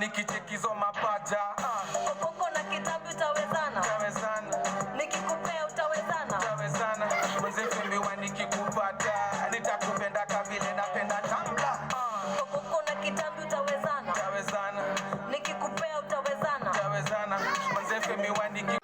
nikichekizo mapaja. Uko na kitabu utawezana? Utawezana. Nikikupea utawezana? Utawezana. Mzee Fimbiwa nikikupata nitakupenda kavile napenda tanga. Uko na kitabu utawezana? Utawezana. Nikikupea utawezana? Utawezana. Mzee Fimbiwa nikikupata.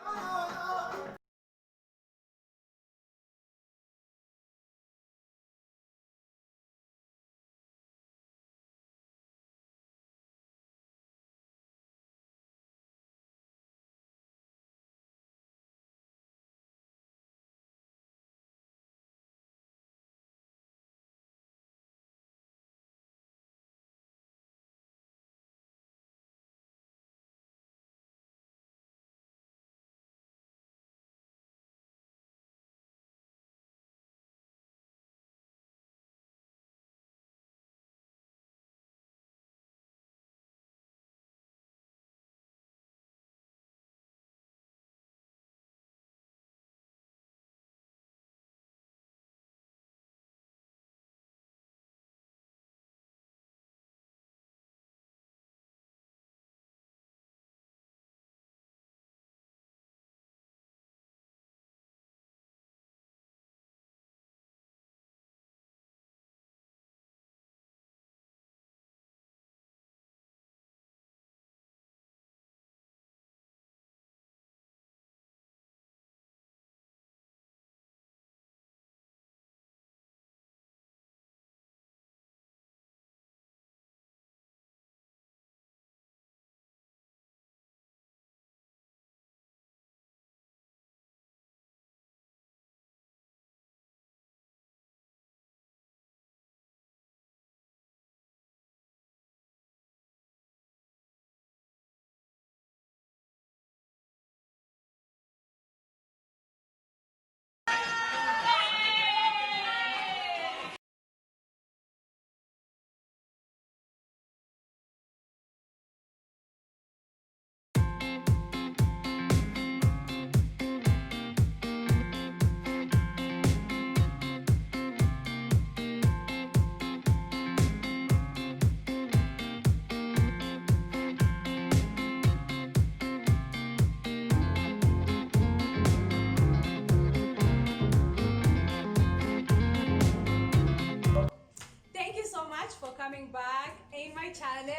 Coming back in my channel.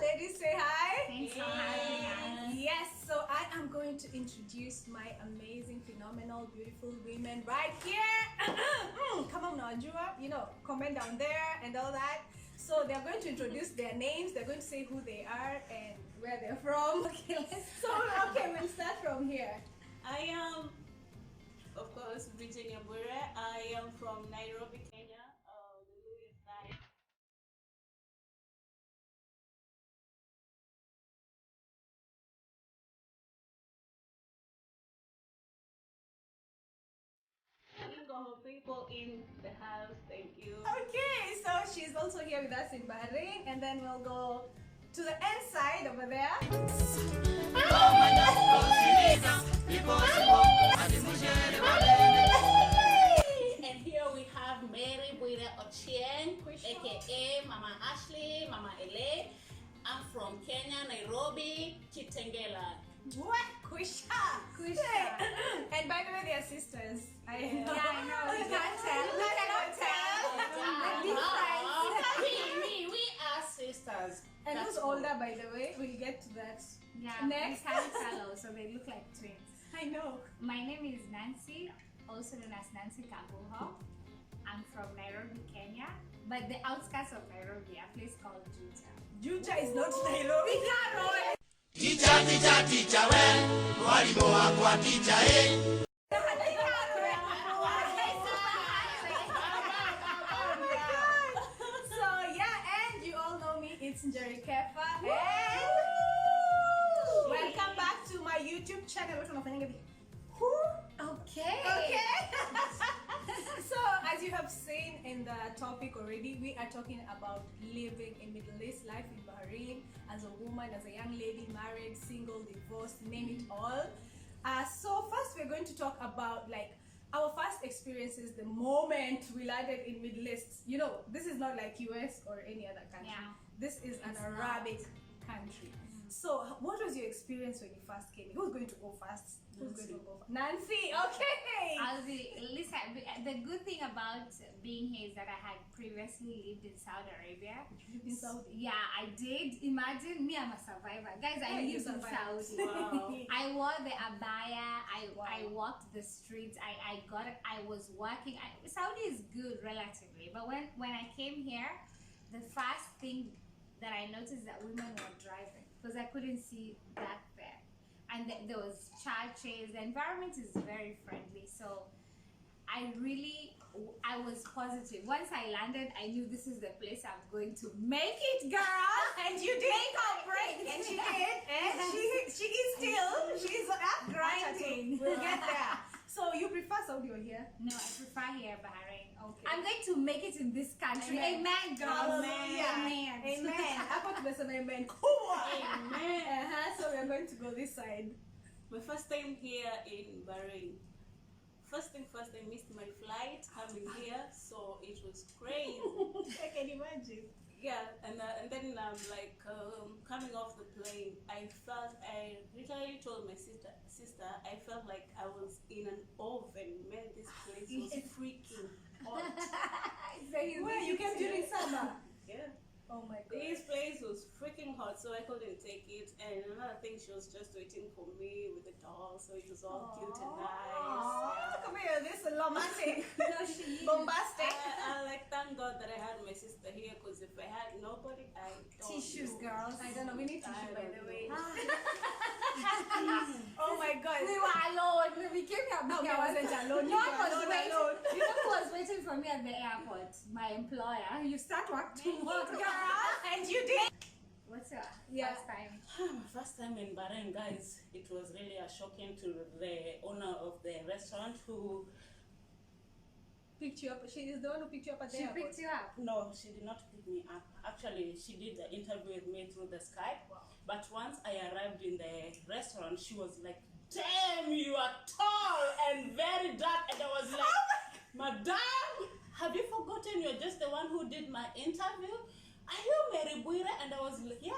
Ladies, say hi. Thanks for having us. Yes, so I am going to introduce my amazing, phenomenal, beautiful women right here. Come on, Najua, you know, comment down there and all that. So they're going to introduce their names. They're going to say who they are and where they're from. Okay, we'll start from here. I am, of course, Virginia Bure. I am from Nairobi, Kenya. The Louis side. People in the house, thank you. Okay, so she's also here with us in Bahrain, and then we'll go to the end side over there. And here we have Mary Buire Ochieng, aka Mama Ashley, Mama Ele. I'm from Kenya, Nairobi, Kitengela. What? Kusha! And by the way, they are sisters. I know. Yeah, I know. You can't tell. You cannot tell. We are sisters. And who's older, by the way? We'll get to that. Yeah, Next. we can't tell, so they look like twins. I know. My name is Nancy, also known as Nancy Kabuho. I'm from Nairobi, Kenya, but the outskirts of Nairobi, a place called Juja. Juja is not Nairobi. Teacher, well, mwalimu wako teacher, eh? So yeah, and you all know me, it's Njeri Kefa. And welcome back to my YouTube channel. Okay. So as you have seen in the topic already, we are talking about living in Middle East, life in Bahrain, as a woman, as a young lady, married, single, divorced, name it all. So first we're going to talk about like our first experiences the moment we landed in Middle East. You know, this is not like US or any other country. Yeah. This is an Arabic country. So, what was your experience when you first came? Who's going to go first? Who's going to go first? Nancy, okay. Listen, the good thing about being here is that I had previously lived in Saudi Arabia. You've been Saudi. Yeah, I did. Imagine me, I'm a survivor. Guys, I Yeah, you lived in survived. Saudi. Wow. I wore the abaya. Wow. I walked the streets. I was working. Saudi is good relatively, but when I came here, the first thing that I noticed that women were driving because I couldn't see that there, and there was churches. The environment is very friendly, so I was positive. Once I landed, I knew this is the place I'm going to make it, girl. And you did. Make or break. And she did. And she is still, she's grinding. We'll get there. So you prefer Saudi or here? No, I prefer here, Bahrain. Okay. I'm going to make it in this country. Amen. Amen, girls. Hallelujah. Amen. Amen. Hapo tumesema amen. Cool. Amen. So we are going to go this side. My first time here in Bahrain. First thing first, I missed my flight coming here, so it was crazy. I can imagine. Yeah, and then like coming off the plane, I literally told my sister, I felt like I was in an oven. Man, this place was freaking hot. Where you came during summer? Yeah. Oh my god. This place was freaking hot, so I couldn't take it. And another thing, she was just waiting for me with the doll, so it was all cute and nice. Come here, this is romantic. No, she is. Bombastic. I like thank God that I had my sister here, because if I had nobody, I don't Tissues, know. girls. I don't know, we need tissue by the way. Ah. Oh my god. We were alone. We came here. No, I wasn't alone. No You one were was alone, waiting. alone. You know who was waiting for me at the airport? My employer. You start work tomorrow, girl. And you did. What's your Yeah. first time? My first time in Bahrain, guys, it was really a shocking to the owner of the restaurant who, Picked you up. She is the one who picked you up at the She airport. picked you up. no, she did not pick me up. Actually, she did the interview with me through the Skype. Wow. But once I arrived in the restaurant, she was like, damn, you are tall and very dark. And I was like, Madam, have you forgotten you're just the one who did my interview? Are you Mary Buira? And I was like, yeah.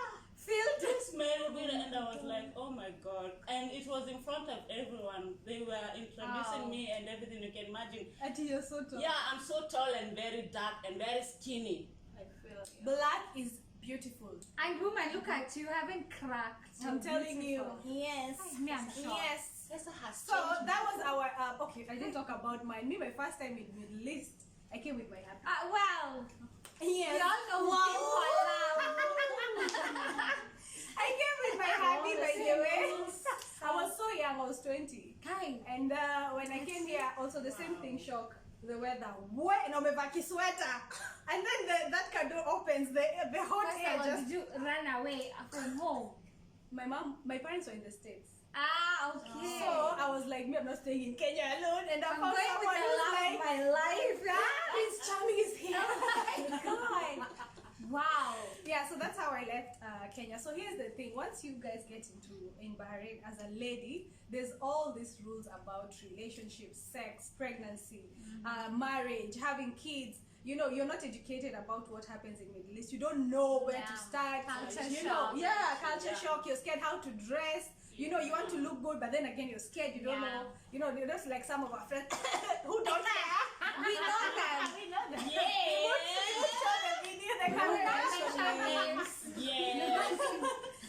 This Mary Buira. And I was like, oh my God. And it was in front of everyone. They were introducing Wow. me and everything you can imagine. Until you're so tall. Yeah, I'm so tall and very dark and very skinny. I feel Black is beautiful. And woman, look at you, haven't cracked. I'm You're telling you. beautiful. Yes. Me, I'm shocked. Yes. Yes, I have So that was our okay. I didn't talk about mine. Me, my first time in Middle East, I came with my happy. Well, Yes. we all know who came for love. I came with my happy, by the way. I was so young. I was 20. Kind. And when I came here, also the same thing. Shock. The weather. Wet. No, me sweater. And then that car door opens. The hot First air of all, just. did you run away from home? My parents were in the States. Ah, okay. So I was like, me, I'm not staying in Kenya alone. And I I'm found going with someone the who's love like, of my life. Prince Charming is here. Oh my God. Wow. Yeah, so that's how I left Kenya. So here's the thing: once you guys get in Bahrain as a lady, there's all these rules about relationships, sex, pregnancy, marriage, having kids. You know, you're not educated about what happens in Middle East. You don't know where to Yeah. start. Culture you shock. know, yeah, culture Yeah. shock. You're scared how to dress. You know, you want to look good, but then again, you're scared. You don't Yeah. know. You know, you're just like some of our friends who don't care. We know them. We know them. Yeah. Who show the video? They come We're and not show mention me. names. Yeah.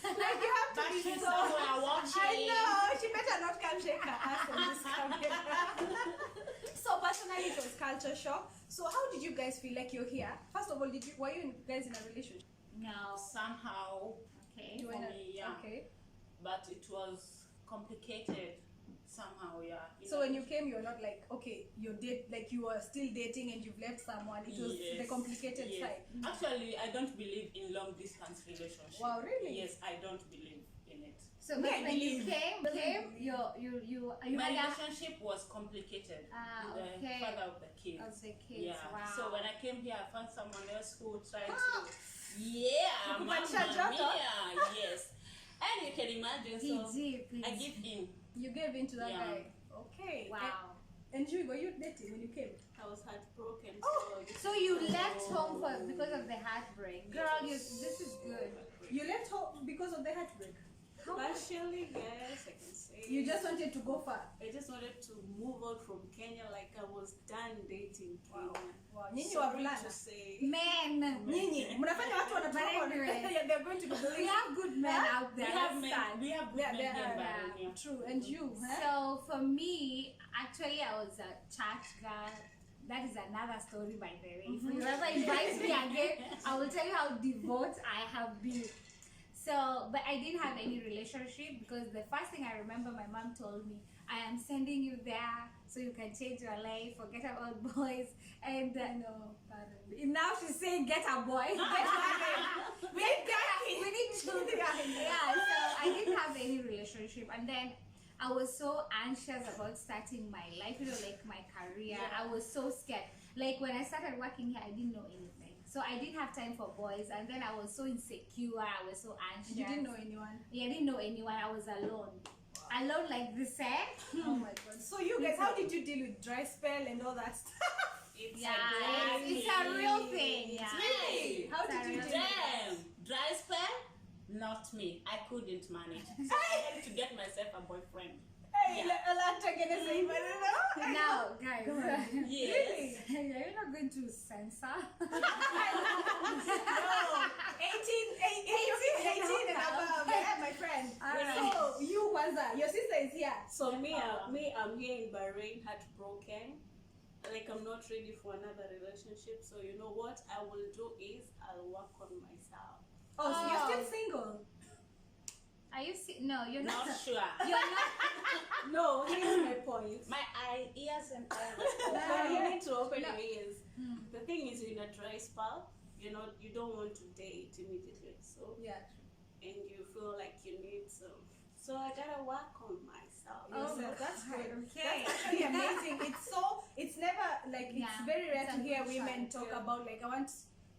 Like you have to But be she's so. somewhere watching. I know. She better not come shake her ass on this camera. So personally, it was culture shock. So how did you guys feel like you're here? First of all, were you guys in a relationship? No. Somehow, Okay. You were in a- me, yeah. Okay. but it was complicated somehow, yeah. So when you came, you're not like, okay, you were still dating and you've left someone. It was the Yes, complicated yes. side. Actually, I don't believe in long distance relationship. Wow, really? Yes, I don't believe in it. So Me, but I when you believe. came, you My had a relationship was complicated Ah, with the okay. father of the kids. of the kids. Yeah. Wow. So when I came here, I found someone else who tried to. Yeah, Kukupatia Mamma joto? Mia, yes. And you can imagine, so PG. I give in. You gave in to that Yeah. guy. Okay. Wow. And you, were you dating when you came? I was heartbroken. So you left home because of the heartbreak. Girl, this is good. heartbreak. You left home because of the heartbreak. Partially, yes, I can say. You just wanted to go far. I just wanted to move out from Kenya, like I was done dating Kenya. Wow. Nyinyi Sorry wavulana. to say. Men. Nyinyi mnafanya watu wanatoka. Anyway. They're going to be We believing. have good men out there. We have that's men. sad. We have good Yeah, men they here in are, Bahrain, yeah. True. And you, huh? So for me, actually, I was a church girl. That is another story, by the way. If you ever invite me again, I will tell you how devout I have been. So, but I didn't have any relationship because the first thing I remember my mom told me, I am sending you there so you can change your life, forget about boys. And now she's saying, get a boy. Get married. We need children. Yeah, so I didn't have any relationship. And then I was so anxious about starting my life, like my career. I was so scared. Like when I started working here, I didn't know anything. So I didn't have time for boys, and then I was so insecure. I was so anxious. You didn't know anyone. Yeah, I didn't know anyone. I was alone. Alone like this, eh? Oh my god. So you guys, how did you deal with dry spell and all that stuff? Yeah, it's a real thing. Yeah. Really? How did you deal with that? Damn! Dry spell? Not me. I couldn't manage. So I had to get myself a boyfriend. Hey, a lot of gonna say, but I don't know. Now, guys, Yes. you're not going to censor. No, 18 and above. Yeah, my friend. So you, Kwanza, your sister is here. So me, I'm here in Bahrain, heartbroken. Like I'm not ready for another relationship. So you know what I will do is I'll work on myself. Oh, so you're still single? Are you no, you're not. Not sure. You're not. No, here's my point. My ears and But you need to open No. your ears. The thing is, in a dry spell, you don't want to date immediately. So Yeah. and you feel like you need some. So I gotta work on myself. Oh, that's good. Okay. That's actually amazing. It's never like, it's Yeah, very rare it's to a hear good women choice, talk yeah. about like, I want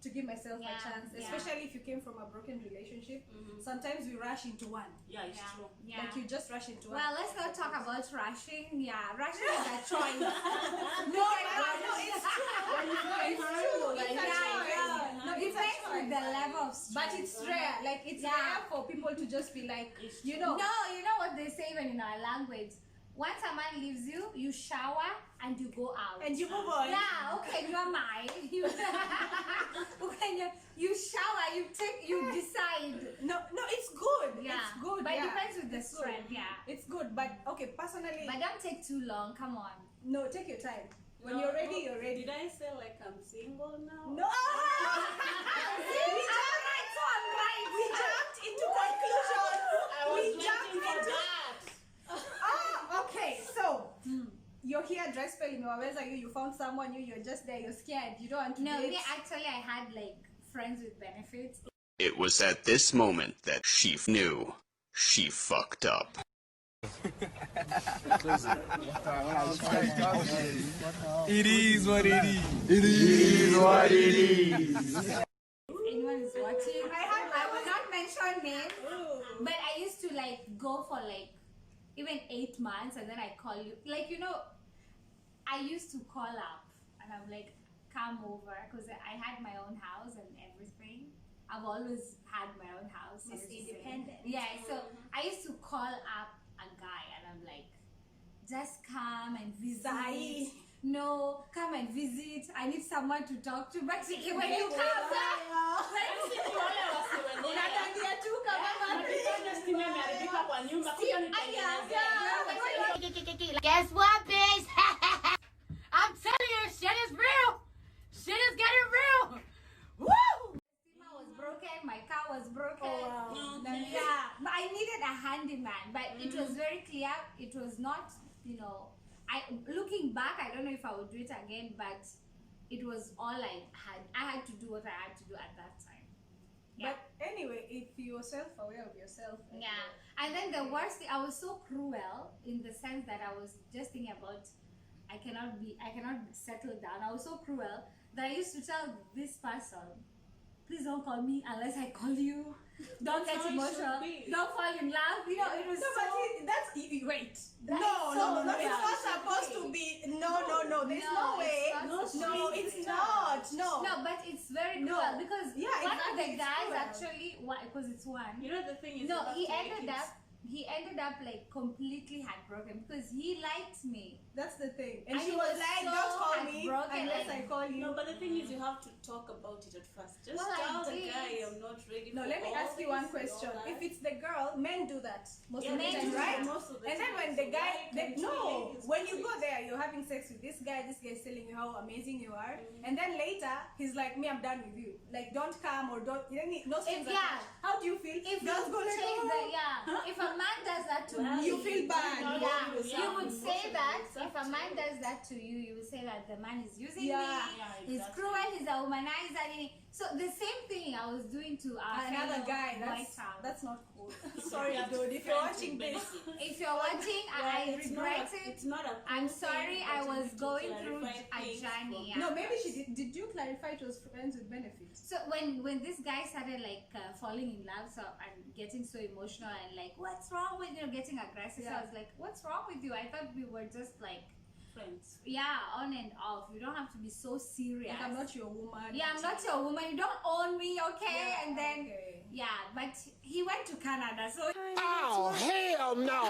to give myself a Yeah, chance, yeah. especially if you came from a broken relationship. Sometimes we rush into one. Yeah, it's Yeah. true. Yeah. Like you just rush into one. Well, let's not talk about rushing. Yeah, rushing is a choice. no, it's true. It's true. It's a Yeah, choice. yeah. No, It it's a depends with the choice. level of stress. But it's rare. Like it's Yeah. rare for people to just be like, It's you know. No, you know what they say even in our language? Once a man leaves you, you shower and you go out. And you move on. Yeah, okay, you're mine. You shower, you decide. No, it's good. Yeah, It's good. but it yeah. depends with the It's good. strength. Yeah, It's good, but okay, personally, but don't take too long. Come on. no, take your time. When No, you're ready, you're ready. Did I say like I'm single now? No! We jumped into conclusions. I was We waiting jumped for into. that. Okay, so you're here, dry spell imewaweza you found someone you're just there, you're scared, you don't want to No, date. me actually I had like friends with benefits. It was at this moment that she knew she fucked up. It is what it is. If anyone is watching, I will not mention names, but I used to like go for like even 8 months and then I call you. Like, you know, I used to call up and I'm like, come over, because I had my own house and everything. I've always had my own house. Miss so to say. Independent. Yeah, so I used to call up a guy and I'm like, just come and visit. Zai. No, come and visit. I need someone to talk to. But when you come back, Unatangia tu kama Guess what, bitch? I'm telling you, shit is real. Shit is getting real. Woo! steamer was broken, my car was broken. Oh, wow. Yeah, but I needed a handyman. But it was very clear. It was not, you know. Looking back, I don't know if I would do it again, but it was all I had. I had to do what I had to do at that time. Yeah. But anyway, if you're self-aware of yourself. Yeah, and then the worst thing, I was so cruel in the sense that I was just thinking about I cannot settle down. I was so cruel that I used to tell this person, please don't call me unless I call you. Don't get how it emotional. should be. Don't fall in love. You know, it was No, so. but that's wait. That No, is no, so no. It's real. not supposed to be. No. There's No, no way. it's not No, supposed to it's be. not. No. No, but it's very No. cruel because Yeah, one of of the it's guys cruel. actually, because it's one. You know the thing is, No, you have he to make ended it- up. He ended up like completely heartbroken because he liked me. That's the thing. And I she was was like, so don't call me heartbroken, unless like- I call you. No, but the thing is, you have to talk about it at first. Just Well, I tell the did. guy I'm not ready. No, for let me all ask you this one and question. all that. If it's the girl, men do that most Yeah, of the men time, do right? that most of the And then time. when the So guy, why can't you no, ladies when do you it? go there, you're having sex with this guy is telling you how amazing you are, and then later he's like, me, I'm done with you. Like, don't come or don't, no strings yeah. attached. How do you feel? If Girls you go like, take "Oh." the if a man does that to Well, me, You feel bad. Yeah, Yeah, you would say emotionally that if a acceptable. man does that to you, you would say that the man is using Yeah. me, Yeah, he's exactly. cruel, he's a womanizer. So the same thing I was doing to Another fellow guy, White House. that's not cool. Sorry, You have dude, to if you're friends watching with this. benefits. If you're watching, I It's not regret a- it. It's not a. I'm cool sorry, thing, I but you was need to going through clarify a things journey. from- No, maybe she did you clarify it was friends with benefits? So when this guy started like falling in love and getting so emotional and like, what's wrong with you, getting aggressive, so Yeah. I was like, what's wrong with you? I thought we were just like, Friends. yeah, on and off. You don't have to be so serious. Like, I'm not your woman. Yeah, I'm not your woman. You don't own me, okay? Yeah, And then okay. yeah, but he went to Canada, so Oh, hell no!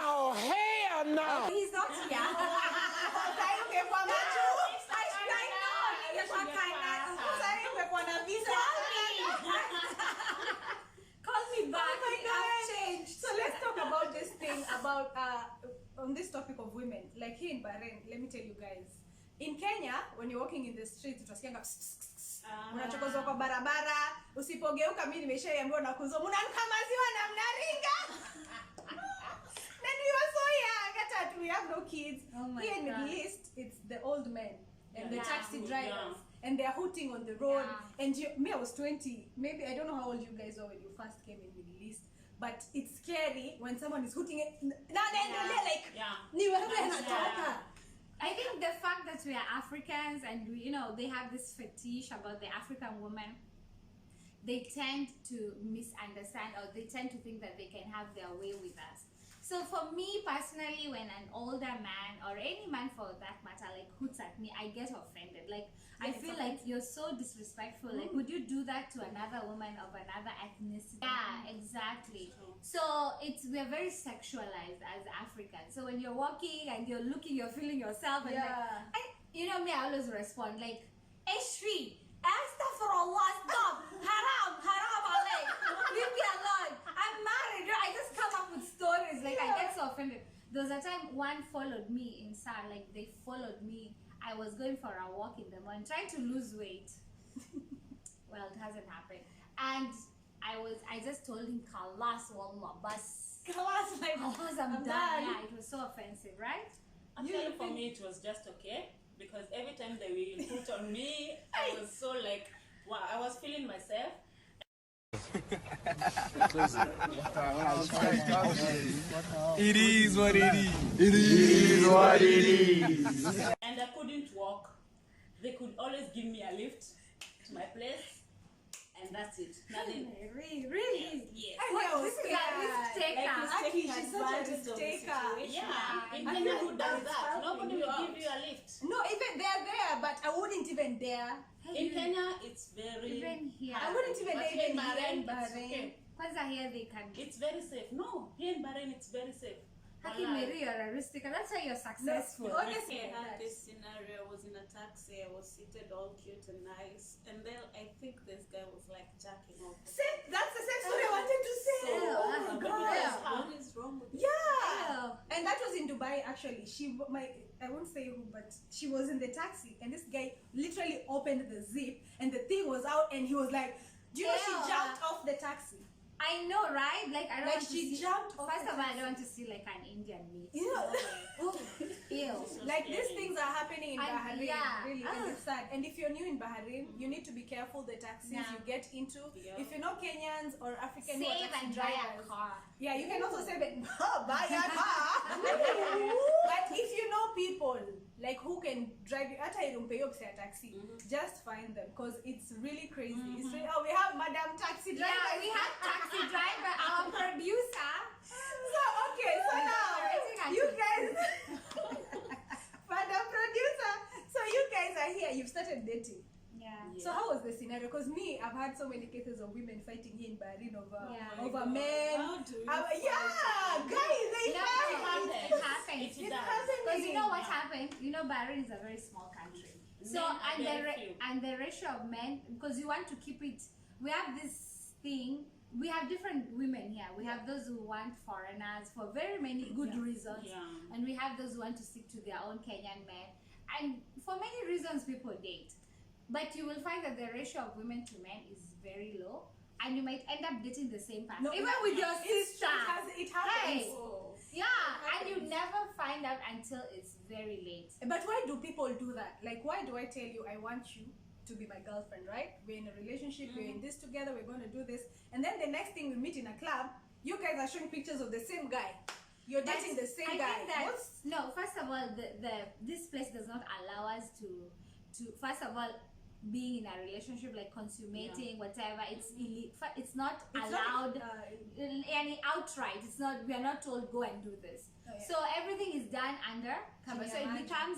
Oh, hell no! he's not here. Sasa ungekuwa macho. I know, ningekuwa Canada. Sasa ungekuwa na visa. Call me back. Oh my I've God. changed. So let's talk about this thing about on this topic of women. Like here in Bahrain, let me tell you guys. In Kenya, when you're walking in the streets, utasikianga unachokozwa kwa barabara, usipogeuka mimi nimeshaambiwa na kuzo mnanuka maziwa na mnaringa. Then we were so young, hata we have no kids. Oh my Here in God. Middle East, it's the old men and the Yeah. taxi Yeah. drivers. And they're hooting on the road. Yeah. And me, I was 20. Maybe, I don't know how old you guys were when you first came in Middle East. But it's scary when someone is hooting it. Like, Yeah. I think the fact that we are Africans and we, they have this fetish about the African woman, they tend to misunderstand or they tend to think that they can have their way with us. So for me personally, when an older man or any man for that matter like hoots at me, I get offended. Like I it's feel like you're so disrespectful. Like would you do that to another woman of another ethnicity? Yeah, exactly. So we're very sexualized as Africans. So when you're walking and you're looking, you're feeling yourself and Yeah. me, I always respond like, Ashri, astaghfirullah, stop, haram alayk, leave me alone. I'm married. I just come up with stories. Like I get so offended. There was a time one followed me in SAR, like they followed me. I was going for a walk in the morning, trying to lose weight. Well, it hasn't happened. And I just told him, Kalas wallah bas. Kalas, like, Kalas, I'm done. Yeah, it was so offensive, right? Actually, for me, it was just okay because every time they will put on me, I was so like, wow, I was feeling myself. It is what it is. It is what it is. And I couldn't walk. They could always give me a lift to my place, and that's it. Nothing. Really? Yes. What? This is a risk taker. Aki, she's such a Advantage of the risk-taker. situation. Yeah. In I Kenya, feel who like does that's that? helping Nobody you will out. give you a lift. No, even they're there, but I wouldn't even dare. In Kenya, it's very. Even here. I wouldn't even But dare here in even here in Bahrain, it's Bahrain. okay. Kwanza here they can. It's very safe. No, here in Bahrain, it's very safe. Haki Wallahi. Mary, you're a risk taker. That's why you're successful. Honestly, I had this scenario. I was in a taxi. I was seated all cute and nice, and then I think this guy was like jacking off. That's the same story I wanted to say. Ew, Oh that's my good. god. Yeah. What is wrong with Yeah. Ew. And that was in Dubai actually. I won't say who, but she was in the taxi and this guy literally opened the zip and the thing was out and he was like, do you know she Ew. jumped off the taxi? I know, right? Like I don't Like want to she see. jumped off First the of all, I taxi. don't want to see like an Indian meat. You know, Ew. like these things are happening in And- Bahrain, yeah. really, and it's sad. And if you're new in Bahrain, you need to be careful the taxis Yeah. you get into. Yeah. If you know Kenyans or African who are Save taxi and buy a drivers, car. yeah, you can also say that buy a car. But if you know people like who can drive you, hata irumpe hiyo pesa ya taxi, just find them because it's really crazy. It's really, we have Madam Taxi Driver. Yeah, we have taxi driver, our producer. So okay, so now Raising our you guys, Madam Producer. So you guys are here. You've started dating. Yeah. So how was the scenario, because me, I've had so many cases of women fighting here in Bahrain over Yeah. over men. How do you Yeah, guys, they No, fight. it happens. It does. Because you know what happened? You know, Bahrain is a very small country. So, Men are very few. and the ratio of men, because you want to keep it, we have this thing, we have different women here. We have those who want foreigners for very many good reasons. Yeah. And we have those who want to stick to their own Kenyan men. And for many reasons, people date. But you will find that the ratio of women to men is very low. And you might end up dating the same person. No, Even with your it's sister. true, it happens. Hey. Oh. Yeah, and you never find out until it's very late. But why do people do that? Like, why do I tell you I want you to be my girlfriend, right? We're in a relationship, we're in this together, we're going to do this. And then the next thing we meet in a club, you guys are showing pictures of the same guy. You're dating the same I guy. think that, What's- no, first of all, this place does not allow us to first of all, being in a relationship, like consummating, whatever, it's it's not It's allowed not, any outright. It's not, we are not told go and do this. Oh, yeah. So everything is done under cover. Can So you it imagine? becomes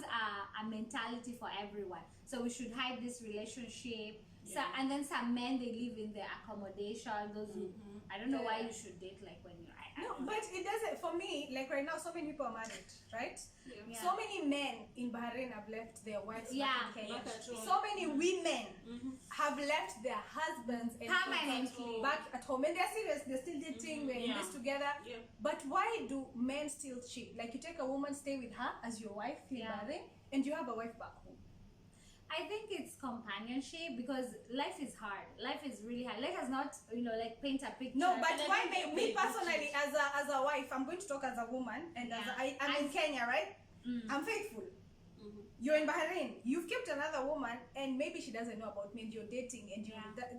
a mentality for everyone. So we should hide this relationship. So, and then some men, they live in their accommodation. Those who, I don't know why you should date like when you're. I No, don't know. but it doesn't. For me, like right now, so many people are married, right? Yeah. So many men in Bahrain have left their wives Yeah. back in Kenya. Back at home. So many women have left their husbands and Permanently. children back at home, and they're serious. They're still dating. We're in Yeah. this together. Yeah. But why do men still cheat? Like you take a woman, stay with her as your wife in Yeah. Bahrain, and you have a wife back home. I think it's companionship because life is hard. Life is really hard. Let us not, like paint a picture. No, but And I why think me, they me do personally, as a wife, I'm going to talk as a woman, and as Yeah. I'm in Kenya, right? I'm faithful. You're in Bahrain. You've kept another woman, and maybe she doesn't know about me, and you're dating, and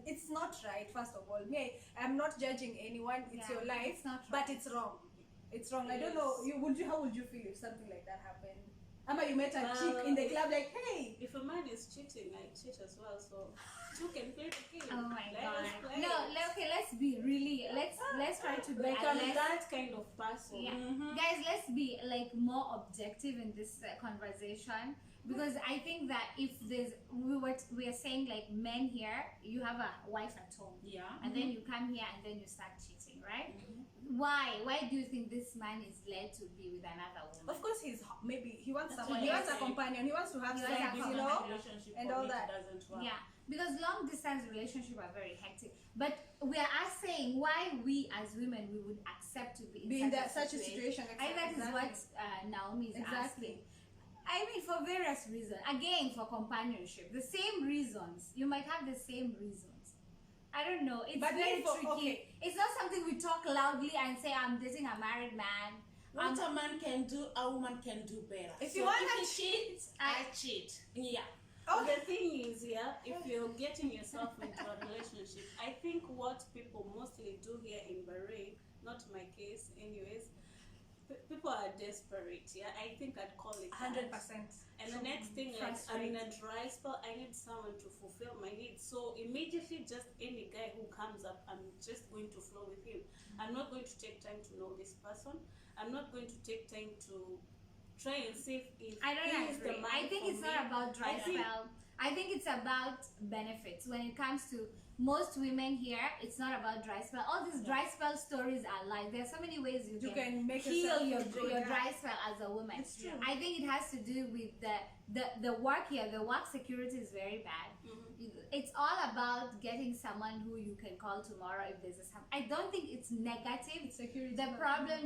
it's not right. First of all, me, I'm not judging anyone. It's Yeah, your life, it's not but right. it's wrong. It's wrong. I don't know. How would you feel if something like that happened? Ama, you met a chick in the club, like, hey. If a man is cheating, I cheat as well. So you can play the game. Oh my Let us god. play. No, okay, let's be really, let's try to be Like I'm less, that kind of person. yeah. Guys, let's be like more objective in this conversation because I think that if there's, we are saying like men here, you have a wife at home. Yeah. And then you come here and then you start cheating, right? Why do you think this man is led to be with another woman? Of course, maybe he wants That's someone. what He I wants a say. companion. He wants to have He wants sex, a you know. Relationship and for all me, that. it doesn't work. Yeah, because long distance relationships are very hectic. But we are saying why we as women we would accept to be in Such a situation. I think that is what Naomi is asking. I mean, for various reasons. Again, for companionship, the same reasons. You might have the same reasons. I don't know. It's But very then for- tricky. okay. It's not something we talk loudly and say, "I'm dating a married man." What a man can do, a woman can do better. If So you want if he cheats, I cheat. Yeah. The thing is, if you're getting yourself into a relationship, I think what people mostly do here in Bahrain, not my case anyways, people are desperate. Yeah, I think I'd call it 100%. And the next thing, like I'm in a dry spell, I need someone to fulfill my needs. So immediately, just any guy who comes up, I'm just going to flow with him. I'm not going to take time to know this person. I'm not going to take time to try and see if I don't he is the agree. man I think for it's me. not about dry I think- spell. I think it's about benefits. When it comes to most women here, it's not about dry spell. All these dry spell stories are lies. There are so many ways you can make heal yourself your feel good, dry spell as a woman. It's true. I think it has to do with the work here. The work security is very bad. It's all about getting someone who you can call tomorrow if there's I don't think it's negative. Security. The problem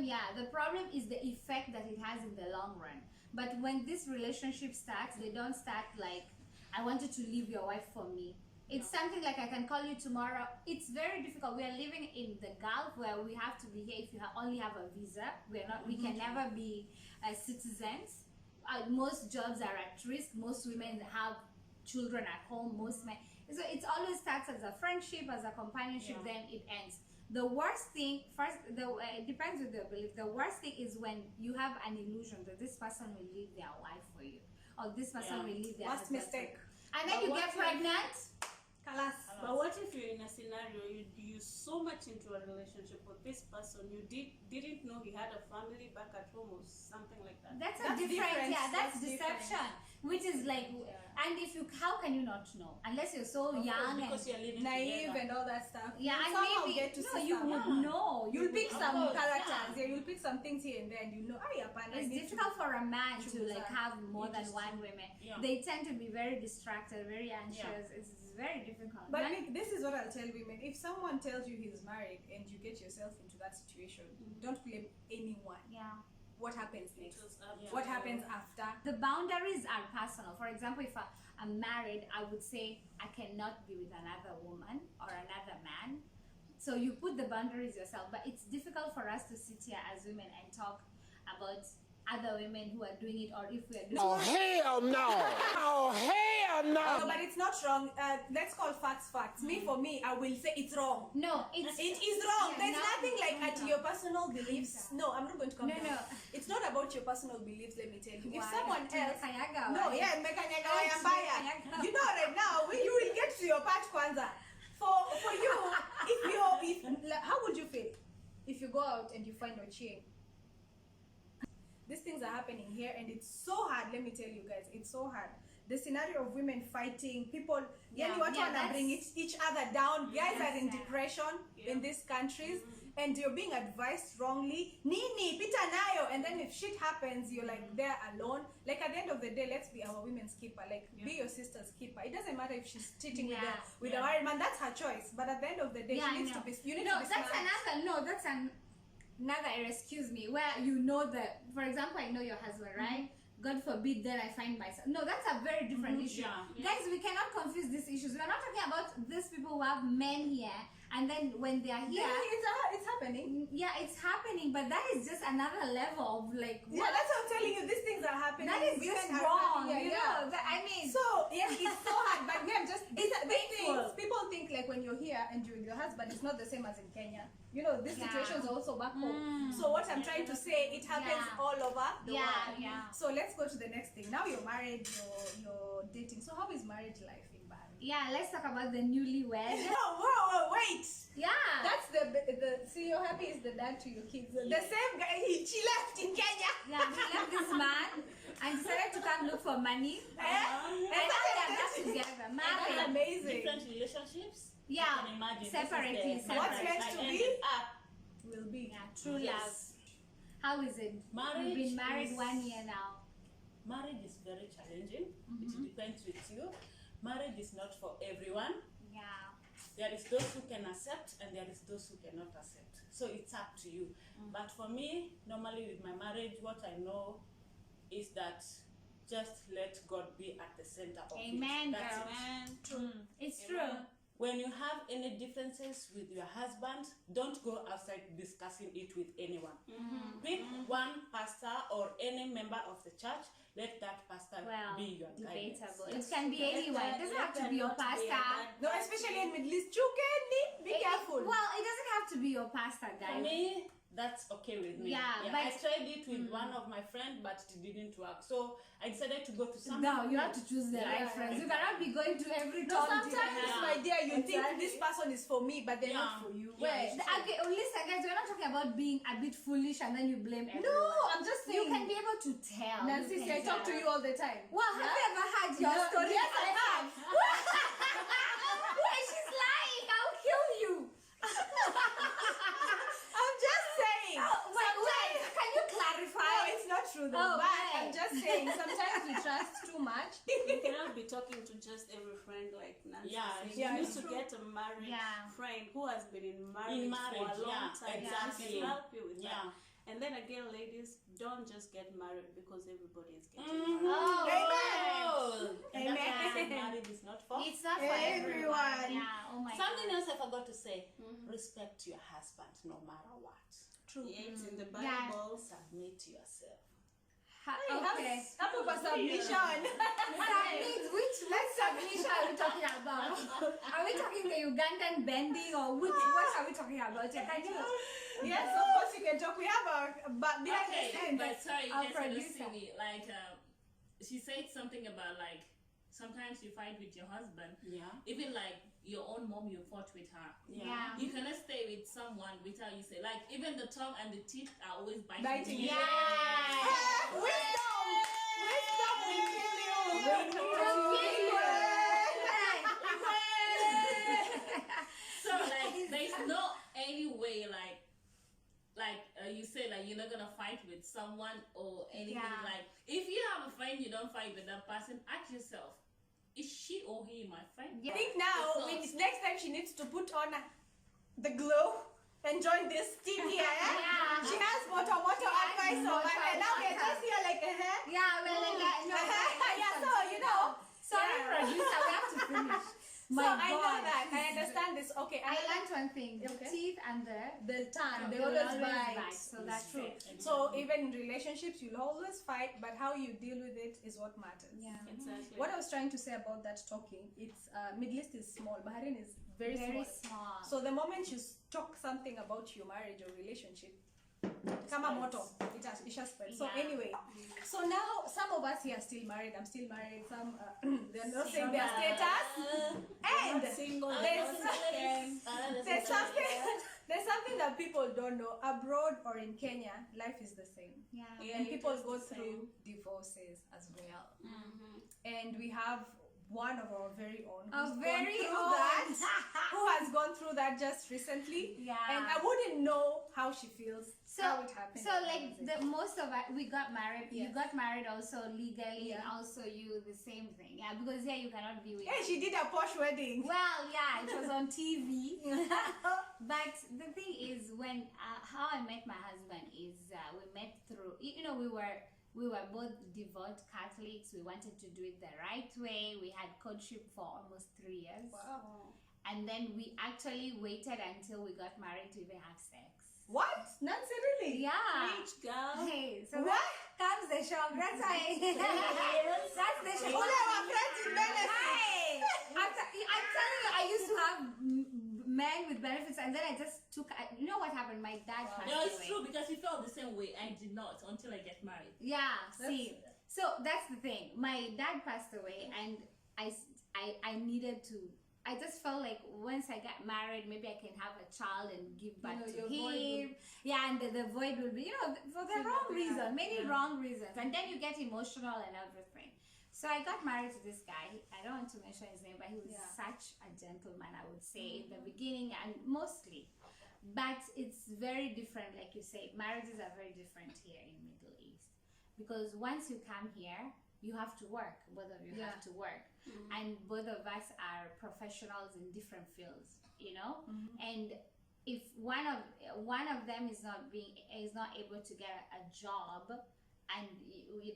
is the effect that it has in the long run. But when this relationship starts, they don't start like, I want you to leave your wife for me. It's something like, I can call you tomorrow. It's very difficult. We are living in the Gulf where we have to be here if you only have a visa. We can never be citizens. Most jobs are at risk. Most women have children at home. Most men. So it always starts as a friendship, as a companionship, then it ends. The worst thing, it depends with your belief. The worst thing is when you have an illusion that this person will leave their wife for you, or this person will leave their Worst husband. mistake. And then But you what get if- pregnant. Kalas. But what if you're in a scenario scenario, you so much into a relationship with this person, you didn't know he had a family back at home or something like that. That's different. yeah, that's different. deception. Which is like, and if you, how can you not know? Unless you're so young Because and you're living Naive together. and all that stuff. yeah, You and somehow maybe get to no, see you some. would know. You'll pick Of some course, characters. yeah. Yeah, you'll pick some things here and there, and you know, oh yeah, It's difficult for a man to choose like a- have more than one woman. Yeah. They tend to be very distracted, very anxious. It's very difficult. But Man- Nick, this is what I'll tell women. If someone tells you he's married and you get yourself into that situation, don't blame anyone. yeah. What happens It next? was up to What you. happens after? The boundaries are personal. For example, if I'm married, I would say I cannot be with another woman or another man. So you put the boundaries yourself. But it's difficult for us to sit here as women and talk about other women who are doing it, or if we are doing Oh, hell no! Oh, hell No, no! but it's not wrong. Let's call facts facts. For me, I will say it's wrong. No, it's It is wrong. Yeah, There's no, nothing like no, at no. your personal beliefs. No, I'm not going to come No, down. no. It's not about your personal beliefs, let me tell you. If Why? someone else... Tumekanyaga, No, why? yeah, mekanyaga waya mbaya. Tumekanyaga. You know right now, you will get to your part kwanza. For you, how would you feel if you go out and you find Ochieng? These things are happening here and it's so hard, let me tell you guys, it's so hard. The scenario of women fighting, people, yani watu wana bring each other down. Guys are in depression in these countries and you're being advised wrongly. Nini, pita nayo. And then if shit happens, you're like there alone. Like at the end of the day, let's be our women's keeper. Like be your sister's keeper. It doesn't matter if she's cheating with a married man, that's her choice. But at the end of the day, she needs to be, you need to be smart. That's another error, excuse me, where you know that, for example, I know your husband, right? God forbid, then I find myself. No, that's a very different issue. Guys, we cannot confuse these issues. We are not talking about these people who have men here, and then when they are here, it's happening. Yeah, it's happening, but that is just another level of like. Yeah, that's what I'm telling you. These things are happening. That is Women just are wrong. having- You know, I mean. So yes, it's so hard. But I'm just It's painful. People think like when you're here and you're with your husband, it's not the same as in Kenya. You know, this situation is also back home. So what I'm trying to say, it happens all over the world. Yeah. So let's go to the next thing. Now you're married, you're dating. So how is marriage life in Bahrain? Yeah, let's talk about the newlywed. Whoa, wait. Yeah. That's the see, you're happy is the dad to your kids. The same guy, she left in Kenya. Yeah, we left this man and decided to come look for money. And now they're back together, That's married. amazing. Different relationships. Yeah, You can imagine. separately, This is the- What's meant I to ended be up. will be. Yeah, true Yes. love. How is it? Marriage You've been married is- 1 year now. Marriage is very challenging. It depends with you. Marriage is not for everyone. Yeah. There is those who can accept and there is those who cannot accept. So it's up to you. But for me, normally with my marriage, what I know is that just let God be at the center of Amen, it. That's girl. it. True. It's true. When you have any differences with your husband, don't go outside discussing it with anyone. Pick one pastor or any member of the church. Let that pastor Well, be your debatable. guidance. It can be anyone. It doesn't have to be your pastor. No, especially in Middle East. Chukeni, be careful. Well, it doesn't have to be your pastor, For guys. me, that's okay with me. Yeah, I but- tried it with one of my friends, but it didn't work. So I decided to go to something. No, you have to choose the right friends. You cannot be going to every No, talk. sometimes, Yeah. my dear, you think Exactly. this person is for me, but they're not Yeah. for you. Yeah, Where? it's Okay, listen, guys, we're not talking about being a bit foolish and then you blame everyone. No, I'm just saying. You can be able to tell. Nancy, You I can talk to tell. you all the time. Well, have you ever had your No, story? yes, I have. Wait, she's lying. I'll kill you. I'm just saying. Wait, can you clarify? No, it's not true though. Oh, but right. I'm just saying. Sometimes we trust too much. You cannot be talking to just every friend like Nancy. Yeah, said. yeah, You need it's to true. get a married Yeah. friend who has been in marriage, for marriage, a long yeah, time. exactly. She can help you with Yeah. that. And then again, ladies, don't just get married because everybody is getting Mm. married. Oh, Amen. And that's why I said Amen. marriage is not for. It's not for Everyone. everyone. Yeah. Oh my Something God. else I forgot to say. Respect your husband no matter what. True. Yeah, it's in the Yeah. Bible. Submit to yourself. Okay. Hapo kwa submission. Submit. Which submission are we talking about? Are we talking the Ugandan bending or what are we talking about? Can you? Yes, of course you can talk. We have our but behind the Okay, scenes. but sorry, you our guys are producer. listening. Like, she said something about like sometimes you fight with your husband. Yeah. Even like your own mom, you fought with her. Yeah. You cannot stay with someone without you say, like, even the tongue and the teeth are always biting. Biting you. each Yeah. Wisdom will kill you. So like, there's no any way you say like you're not gonna fight with someone or anything. Yeah. Like, if you have a friend, you don't fight with that person. Ask yourself, is she or he my friend? I think now, next time she needs to put on the glove and join this team here. Yeah. She has moto advice on and now we're just here like Yeah, well, like that. No, yeah, so you know. Sorry, producer, we have to finish. So I know that. I understand this. Okay, I learned one thing. The Okay. teeth and the tongue, they they will always always bite. So that's true. So even in relationships, you'll always fight, but how you deal with it is what matters. Yeah. Exactly. What I was trying to say about that talking, it's Middle East is small, Bahrain is very small. small. So the moment you talk something about your marriage or relationship, kama moto, it shall spread. So Yeah. anyway, so now some of us here are still married. I'm still married. Some they're not saying their status, and Single. there's something that people don't know. Abroad or in Kenya, life is the same. Yeah. And people it is go the through divorces as well. Mm-hmm. And we have one of our very own Our who's very gone through own. that, who has gone through that just recently. Yeah. And I wouldn't know how she feels, how it happened. So like the most of us, we got married. You Yes. got married also legally, and Yeah. also you the same thing. Yeah, because here you cannot be with. Hey, she did a posh wedding. Well, yeah, it was on TV. But the thing is, when how I met my husband is we met through. We were both devout Catholics. We wanted to do it the right way. We had courtship for almost 3 years. Wow. And then we actually waited until we got married to even have sex. What? Nancy, really? Yeah. Rich girl. Hey, so What? that comes the shock. That's why. That's the shock. Only our friends in benefits. Hey, I'm telling you, I used to have men with benefits, and then I just took. You know what happened? My dad passed No, it's away. true because he felt the same way. I did not until I get married. Yeah, see, so that's the thing. My dad passed away, and I needed to. I just felt like once I got married, maybe I can have a child and give back to your void him. Yeah, and the void will be, for the wrong reason, many wrong reasons, and then you get emotional and everything. So I got married to this guy. I don't want to mention his name, but he was such a gentleman, I would say, in the beginning and mostly. But it's very different, like you say. Marriages are very different here in Middle East, because once you come here, you have to work. Both of you have to work, and both of us are professionals in different fields, And if one of them is not able to get a job, and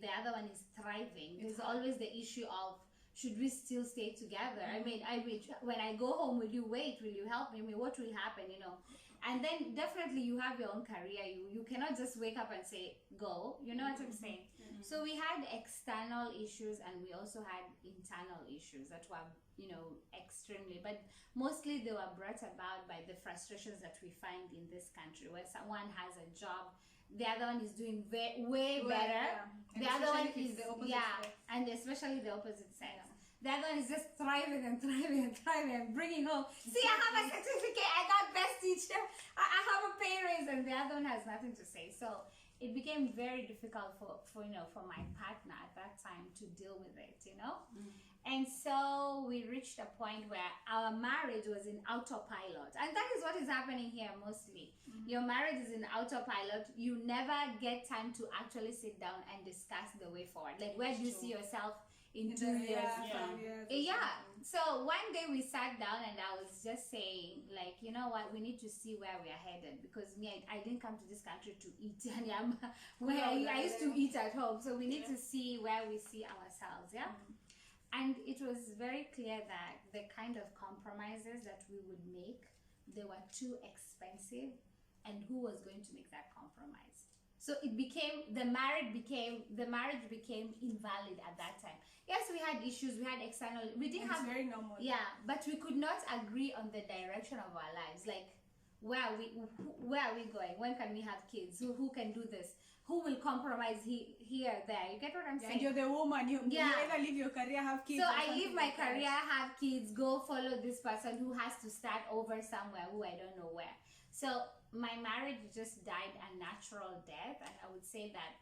the other one is thriving, there's always the issue of, should we still stay together? I mean, when I go home, will you wait? Will you help me? I mean, what will happen? And then definitely you have your own career. You cannot just wake up and say go. You know what I'm saying? So we had external issues, and we also had internal issues that were, extremely, but mostly they were brought about by the frustrations that we find in this country, where someone has a job, the other one is doing way better. And The other one especially if is it's the opposite sex. and especially the opposite sex. The other one is just thriving and thriving and thriving and bringing home. See, I have a certificate. I got best teacher. I have a pay raise, and the other one has nothing to say. So it became very difficult for my partner at that time to deal with it, And so we reached a point where our marriage was in autopilot, and that is what is happening here mostly. Your marriage is in autopilot. You never get time to actually sit down and discuss the way forward. Like, where do you see yourself in 2 years? Yeah. So one day we sat down, and I was just saying, like, you know what, we need to see where we are headed, because I didn't come to this country to eat, and I used to eat at home. So we need to see where we see ourselves. Yeah. And it was very clear that the kind of compromises that we would make, they were too expensive, and who was going to make that compromise? So the marriage became invalid at that time. Yes, we had issues, we had external, we didn't have very normal. Yeah, but we could not agree on the direction of our lives. Like, where are we going? When can we have kids? Who can do this? Who will compromise here, there? You get what I'm Yeah, saying? and you're the woman. You either leave your career, have kids. So or I leave something my like that. career, have kids, go follow this person who has to start over somewhere who I don't know where. So my marriage just died a natural death, and I would say that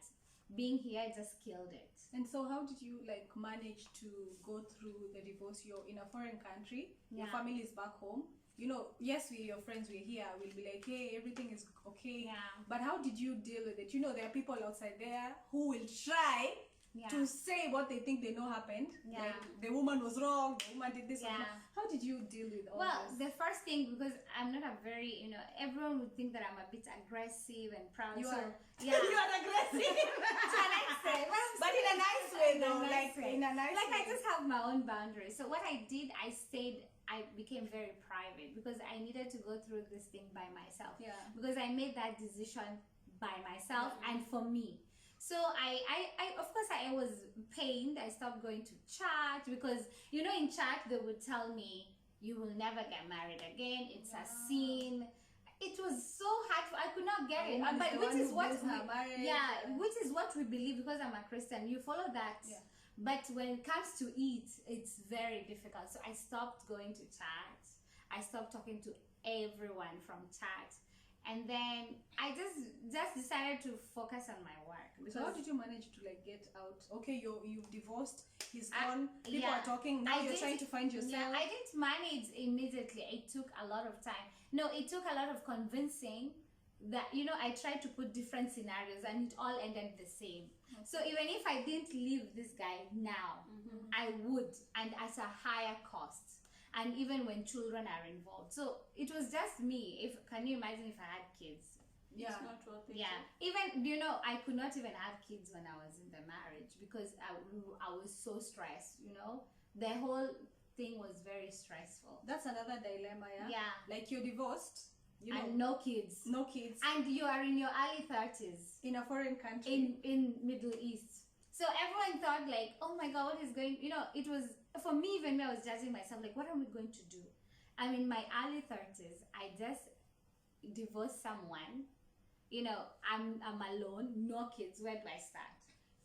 being here just killed it. And so how did you like manage to go through the divorce? You're in a foreign country, your Yeah. family is back home. You know, yes, we're your friends, we're here, we'll be like, hey, everything is okay. Yeah. But how did you deal with it? You know, there are people outside there who will try Yeah. to say what they think they know happened. Yeah. Like, the woman was wrong, the woman did this. Yeah. How did you deal with all Well, this? the first thing, because I'm not a very, everyone would think that I'm a bit aggressive and proud. You so, are. Yeah. You are aggressive. To an extent. But in a nice way, In a though. nice Like, way. in a nice Like way. I just have my own boundaries. So what I did, I became very private because I needed to go through this thing by myself. Yeah. Because I made that decision by myself and for me. So I of course I was pained. I stopped going to church because in church they would tell me you will never get married again. It's a sin. It was so hard. I could not get it. woman is But the which one is who what builds her marriage. which is what we believe because I'm a Christian. You follow that. Yeah. But when it comes to eat, it's very difficult. So I stopped going to church. I stopped talking to everyone from church. And then I just decided to focus on my work. So how did you manage to like get out? Okay, you've divorced. He's I- gone. People yeah. are talking. Now I you're didn't- trying to find yourself. Yeah, I didn't manage immediately. It took a lot of time. No, it took a lot of convincing that I tried to put different scenarios and it all ended the same. So even if I didn't leave this guy now, I would, and at a higher cost. And even when children are involved. So it was just me. Can you imagine if I had kids? Yeah. It's not worth it. Yeah, even I could not even have kids when I was in the marriage because I was so stressed. The whole thing was very stressful. That's another dilemma, yeah? Yeah. Like you're divorced, And no kids. no kids, And you are in your early 30s in a foreign country. in Middle East. So everyone thought like, oh my God, what is going? It was for me. Even me, I was judging myself like, what am I going to do? I'm in my early 30s. I just divorced someone. I'm alone, no kids. Where do I start?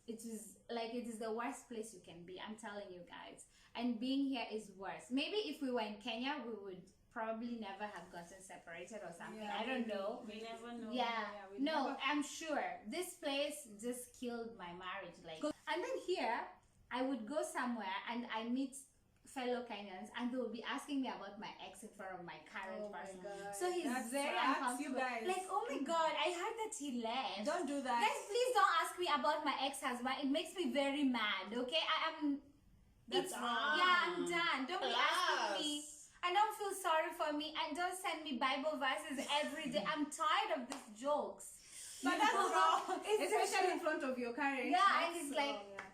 It is the worst place you can be. I'm telling you guys. And being here is worse. Maybe if we were in Kenya, we would probably never have gotten separated or something. Yeah, I don't know. We never know. Yeah, we no, never- I'm sure this place just killed my marriage. And then here, I would go somewhere and I meet fellow Kenyans, and they will be asking me about my ex in front of my current Oh my person. God. So he's That very sucks, uncomfortable. you guys. Like, oh my God, I heard that he left. Don't do that. Guys, please don't ask me about my ex-husband. It makes me very mad. Okay, I am. That's wrong. Yeah, I'm done. Don't be asking me. And don't feel sorry for me, and don't send me Bible verses every day. I'm tired of these jokes. But that's wrong. It's Especially in front of your current. Yeah, and That's it's like, wrong, yeah.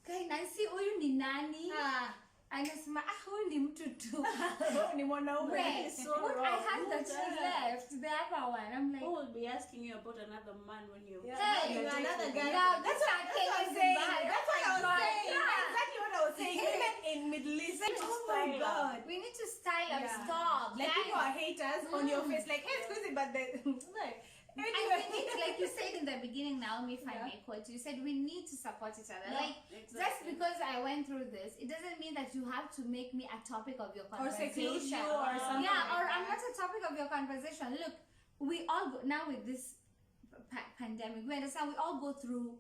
Kay, Nancy, huyu ni nani? Ah. Anasema, huyu ni mtu tu. Ni mwanaume. Wait, It's so what? I wrong. heard that Who she does? left. The other one. I'm like, Who will be asking you about another man when you're Hey, you're another guy. no, That's these what are I'm Kenyans in saying. Bahrain. That's what I was Oh my saying. God. That's exactly what I was saying. Women in Middle East. Oh my style God. We need to style up. Yeah. Stop. Like guys. people are haters on your face. Like, hey, excuse me, but they. Like, And anyway. we need, like you said in the beginning, Naomi, if I Yeah. may quote you, said we need to support each other. Yeah, Like, just exactly. because I went through this, it doesn't mean that you have to make me a topic of your Or seclude conversation. you or something. Yeah, like or that. I'm not a topic of your conversation. Look, we all go, now with this pandemic, we understand we all go through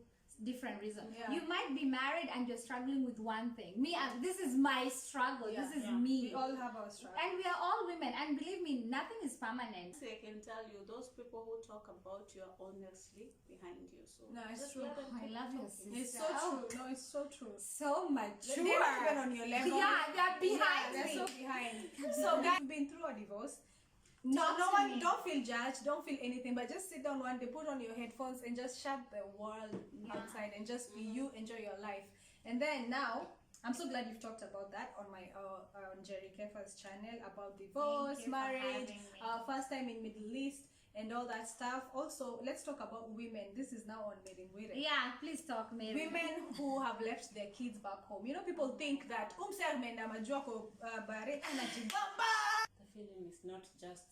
different reasons. Yeah. You might be married and you're struggling with one thing. Me, this is my struggle. Yeah. This is Yeah. me. We all have our struggle. And we are all women. And believe me, nothing is permanent. I can tell you, those people who talk about you are honestly behind you. So No, it's just true. let them I keep love your talking. sister. It's so true. No, it's so true. So mature. They're not even on your level. Yeah, they're behind They're me. so behind. So guys, you've been through a divorce. No Talk to one, me. don't feel judged, don't feel anything, but just sit down one day, put on your headphones and just shut the world outside and just be you, enjoy your life. And then now, I'm so glad you've talked about that on my on Jerry Kefa's channel about divorce, Thank you for marriage, having me. first time in Middle East and all that stuff. Also, let's talk about women. This is now on Made in Wire. Yeah, please talk, Mary. Women who have left their kids back home. You know, people think that The feeling is not just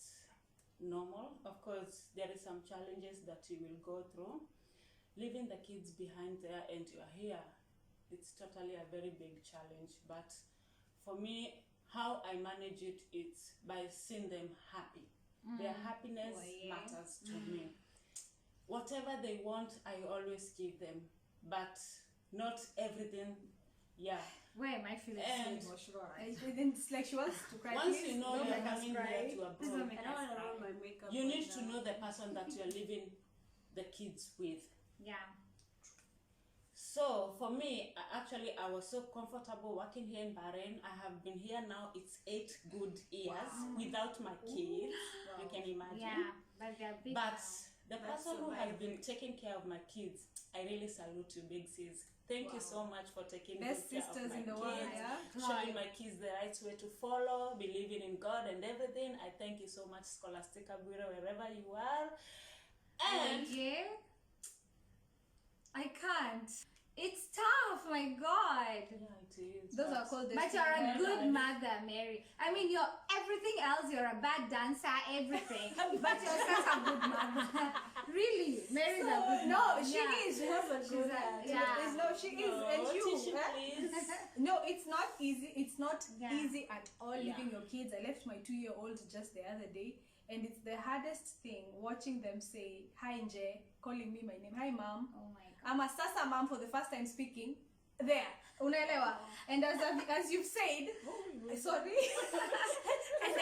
normal. Of course, there is some challenges that you will go through. Leaving the kids behind there and you are here, it's totally a very big challenge. But for me, how I manage it is by seeing them happy. Their happiness matters to me. Whatever they want, I always give them, but not everything. Yeah. Where am I feeling And- so emotional? It's like she wants to cry. Once Please, you know don't you're make us coming cry. here to Please don't abroad, make I don't us want to cry. run my makeup. you right need to now. know the person that you're leaving the kids with. Yeah. So for me, I was so comfortable working here in Bahrain. I have been here now, it's 8 good years without my kids. You can imagine. Yeah. But they're big But now. the person who has been taking care of my kids, I really salute you, Big Sis. Thank you so much for taking Best good care of sisters my in the kids, world, yeah? showing my kids the right way to follow, believing in God and everything. I thank you so much, Scholastica Bureau, wherever you are. And Thank you. I can't. It's tough, my God. yeah, it is. Those are called the But you're a sisters. good mother, Mary. I mean, you're everything else. You're a bad dancer, everything. But you're such a good mother. Really, Mary's a good No, mother. she Yeah. is. She has a good a- heart. yeah. No, she is. And you. teach eh? please. No, it's not easy. It's not Yeah. easy at all Yeah. leaving your kids. I left my 2-year-old just the other day, and it's the hardest thing watching them say, "Hi, Nje," calling me my name. "Hi, mom." Oh my God. I'm a Sasa mom for the first time speaking. There, unaelewa. And as you've said, sorry. And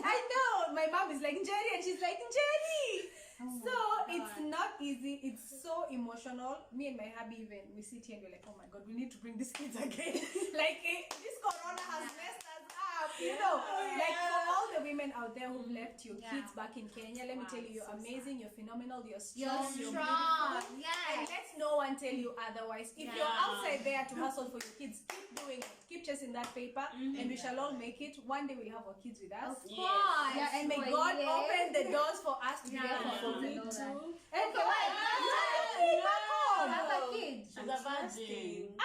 I know my mom is like Njeri, and she's like Njeri. Oh my So it's God. not easy. It's so emotional. Me and my hubby even we sit here and we're like, oh my God, we need to bring these kids again. Like this corona has messed us up, you know. Like for all the women out there who've left your Yeah. kids back in Kenya, let me Wow, tell you, you're so amazing, you're phenomenal, you're You're strong, strong. beautiful. Yes. And let no one tell you otherwise. If you're Yeah. outside there to hustle for your kids, keep doing it. Keep chasing that paper, and we shall all make it. One day we'll have our kids with us. Of Yes. course. Yeah, and may Oh, God yes. open the doors for us to be Yeah, there for me you too. too. Okay, And wait. home. Have a kid. She's a virgin.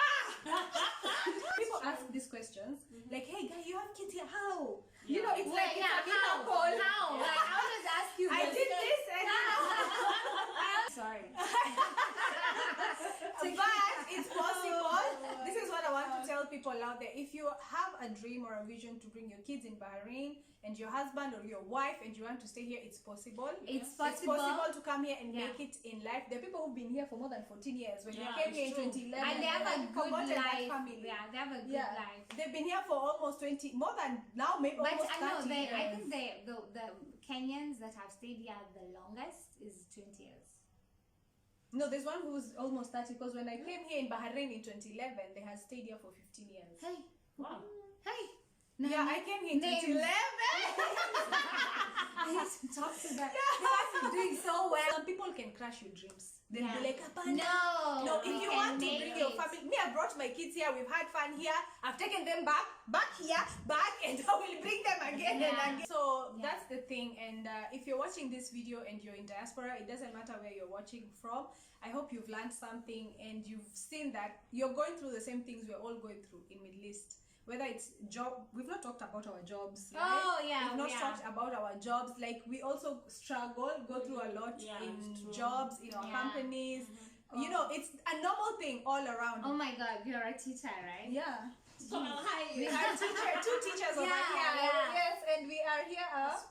People ask these questions like, "Hey, guy, you have kids here? How?" Yeah. You know, it's like Wait, yeah, it's a how? miracle. How? Like, I always ask you. I this. did this and Sorry. but it's possible. This is what I want to tell people out there. If you have a dream or a vision to bring your kids in Bahrain and your husband or your wife and you want to stay here, it's possible. It's It's possible. possible to come here and Yeah. make it in life. There are people who've been here for more than 14 years. When Yeah, they came here in it's true. 2011, And they have a they've good forgotten that life. family. Yeah, they have a good Yeah. life. They've been here for almost 20, more than now, maybe But almost I know 30 years. I think the Kenyans that have stayed here the longest is 20 years. No, there's one who's almost 30 because when I came here in Bahrain in 2011, they had stayed here for 15 years. Hey, Wow. hey. Yeah, I came here in Names. 2011. I need to talk to that. You guys are doing so well. Some people can crush your dreams. They'll Yeah. be like, "Apana." No, No, we if you can want to make bring your it. family, me, I brought my kids here. We've had fun here. I've taken them back here, and I will bring them again Yeah. and again. So Yeah. that's the thing. And if you're watching this video and you're in diaspora, it doesn't matter where you're watching from. I hope you've learned something and you've seen that you're going through the same things we're all going through in Middle East. Whether it's job, we've not talked about our jobs. Right? Oh, yeah, we've not yeah. talked about our jobs. Like we also struggle, go through a lot Yeah, in it's true. jobs, in our Yeah. companies. You know, it's a normal thing all around. Oh my God, you're a teacher, right? Yeah. So hi. We are two teachers over Yeah, here. yeah. Yes, and we are here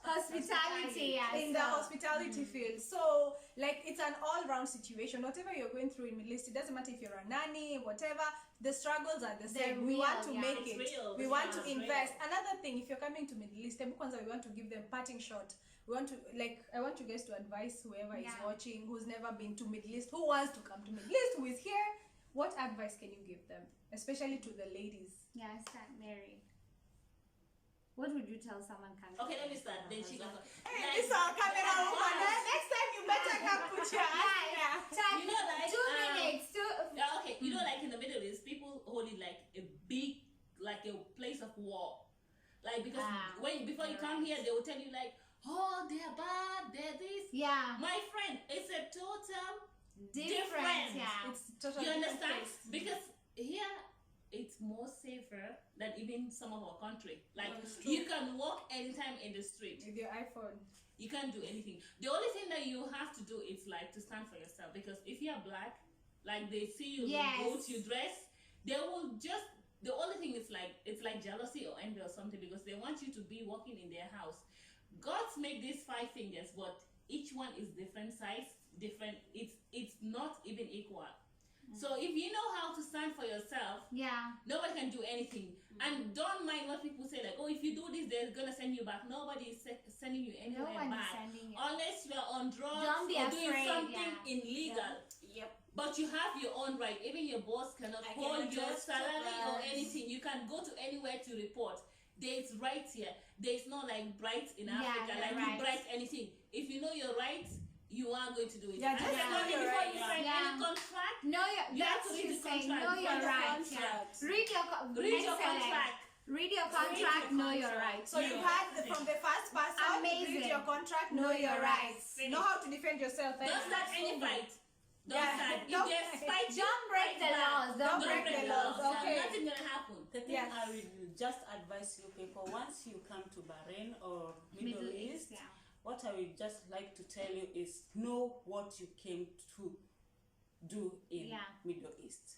Hospitality, yeah. in the so- hospitality field. So, like, it's an all-round situation. Whatever you're going through in Middle East, it doesn't matter if you're a nanny, whatever. The struggles are the They're same. We want to real, yeah. make It's it. real. We want Yeah, to it's invest. Another thing, if you're coming to Middle East, Tebu Kwanza, we want to give them parting shot. We want to, like, I want you guys to advise whoever is Yeah. watching, who's never been to Middle East, who wants to come to Middle East, who is here. What advice can you give them, especially to the ladies? Yeah, start Mary. What would you tell someone coming? Okay, let me start. Then she goes. Hey, this is our camera woman. Next time you better come put your ass here. Time, You know, like, 2 minutes. Yeah, okay, you know, like in the Middle East, people hold it like a big, like a place of war. Like, because before you come here, they will tell you, like, oh, they're bad, they're this. Yeah, My friend, it's a total different. different. Yeah. It's totally You understand? different. Because here, it's more safer than even some of our country. Like That's you can walk anytime in the street. With your iPhone. You can't do anything. The only thing that you have to do is like to stand for yourself, because if you're black, like they see you, Yes. you go to your dress, they will just, the only thing is like, it's like jealousy or envy or something, because they want you to be walking in their house. God's made these 5 fingers, but each one is different size, different, it's not even equal. So if you know how to stand for yourself, Yeah. nobody can do anything. And don't mind what people say, like, oh, if you do this, they're gonna send you back. Nobody is sending you No anywhere one is back, sending you. unless you are on drugs Don't be or doing afraid, something yeah. illegal. Yep. But you have your own right. Even your boss cannot I hold cannot your just salary or stop us. anything. You can go to anywhere to report. There's right here. There's not like bright in Yeah, Africa, you're like right. you bright anything. If you know your rights, you are going to do it. Yeah, And just secondly, know your before rights. you sign Yeah. any contract, Know your, You have that's to read you the saying, contract. know Read your the rights. Yeah. contract. Read your, read your excellent. contract. Read your contract, know your rights. So you had from the first person, Amazing. read your contract, know your rights. Know how to defend yourself. Don't start any fight. Don't Yeah. start. If Don't- there's fight, Don't break the laws. Don't break the laws. Okay. Nothing gonna happen. The thing Yes. I will just advise you people, once you come to Bahrain or Middle East, yeah. what I would just like to tell you is know what you came to do in Yeah. Middle East.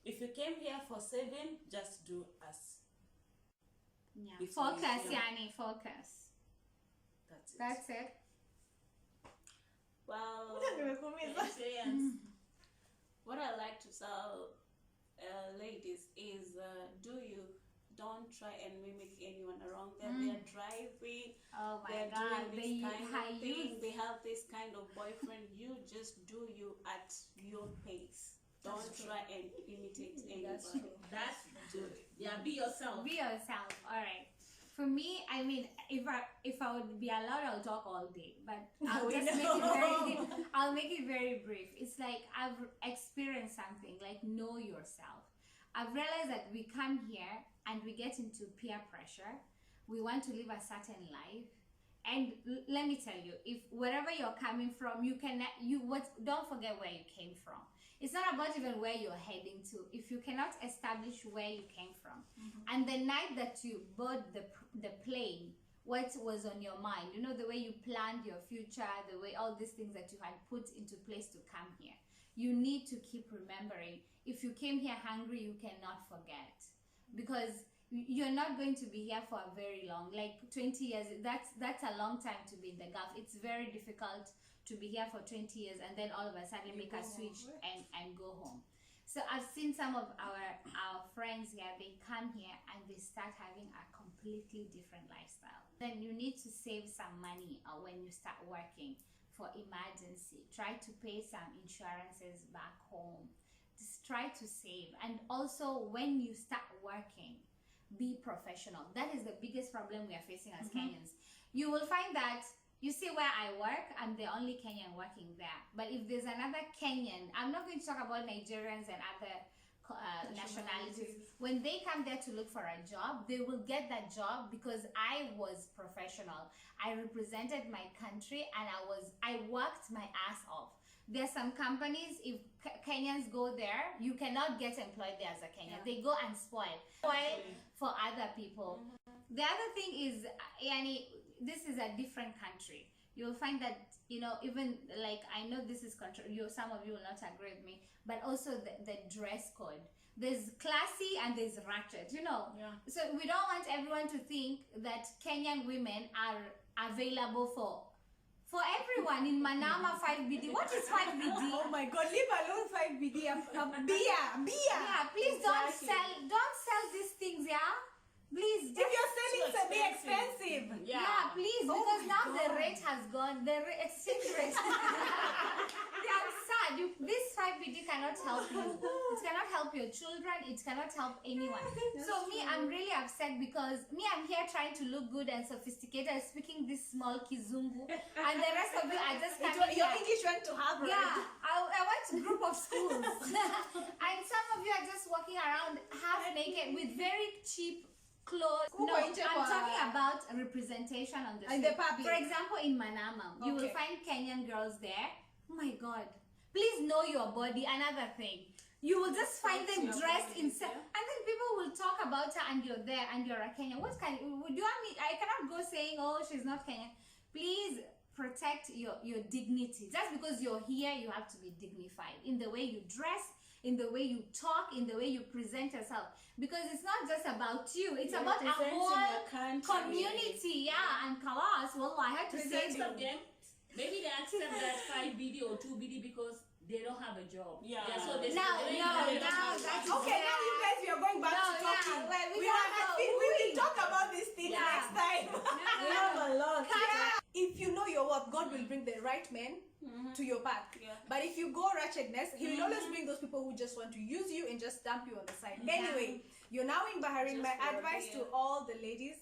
If you came here for saving, just do as. Yeah. It's Focus, always- Yani, focus. That's it. That's it. Well, Experience. what I like to tell ladies is do you. Don't try and mimic anyone around them. They're driving, Oh my they're God. doing this kind How of you thing, they have this kind of boyfriend. You just do you at your pace. Don't try and imitate anybody. That's good. Yeah, be yourself. Be yourself. All right. For me, I mean, if I would be allowed, I'll talk all day. But I'll just make it very. I'll make it very brief. It's like I've experienced something. Like know yourself. I've realized that we come here and we get into peer pressure. We want to live a certain life. And let me tell you, if wherever you're coming from, don't forget where you came from. It's not about even where you're heading to. If you cannot establish where you came from, and the night that you board the plane, what was on your mind, you know, the way you planned your future, the way all these things that you had put into place to come here, you need to keep remembering. If you came here hungry, you cannot forget, because you're not going to be here for a very long, like 20 years. That's a long time to be in the Gulf. It's very difficult to be here for 20 years and then all of a sudden make a switch and go home. So I've seen some of our friends here, they come here and they start having a completely different lifestyle. Then you need to save some money when you start working for emergency. Try to pay some insurances back home. Just try to save. And also when you start working, be professional. That is the biggest problem we are facing as Kenyans. You will find that, you see where I work, I'm the only Kenyan working there. But if there's another Kenyan, I'm not going to talk about Nigerians and other nationalities. When they come there to look for a job, they will get that job because I was professional. I represented my country and I worked my ass off. There's some companies, if Kenyans go there, you cannot get employed there as a Kenyan. They go and spoil for other people. The other thing is, Yani, this is a different country. You'll find that, you know, even like, I know this is some of you will not agree with me, but also the dress code. There's classy and there's ratchet, you know. Yeah. So we don't want everyone to think that Kenyan women are available for everyone in Manama 5BD. What is 5BD? Oh my God, leave alone 5BD. Beer. Yeah, please don't sell these things, yeah? Please. If you're selling to be expensive. Yeah, please, because now the rate has gone, the exchange rate. Yeah, I'm sad. This 5BD cannot help you. It cannot help your children. It cannot help anyone. So me, I'm really upset because I'm here trying to look good and sophisticated, speaking this small Kizungu, and the rest of you are just coming Your here. English went to Harvard. Yeah, I went to group of schools. And some of you are just walking around half naked with very cheap clothes. No, I'm talking about representation on the street. the public. For example, in Manama, you will find Kenyan girls there. Oh my God. Please know your body. Another thing. You will just find them Yeah, dressed in, yeah. and then people will talk about her, and you're there, and you're a Kenyan. What kind? Do you want me? I cannot go saying, "Oh, she's not Kenyan." Please protect your dignity. Just because you're here, you have to be dignified in the way you dress, in the way you talk, in the way you present yourself. Because it's not just about you; it's You're about a representing whole your country. community. Yeah, and Kalas, well, I had to say Some of them, maybe they accept that 5 BD or 2 BD because they don't have a job. Yeah. So they No, say, that's Okay, now you guys, we are going back No, to talking. yeah, well, we will talk about this thing Yeah. next time. We have a lot. Yeah. If you know your worth, God will bring the right men to your path. Yeah. But if you go wretchedness, He will always bring those people who just want to use you and just dump you on the side. Anyway, you're now in Bahrain. Just My for a advice to beer. all the ladies,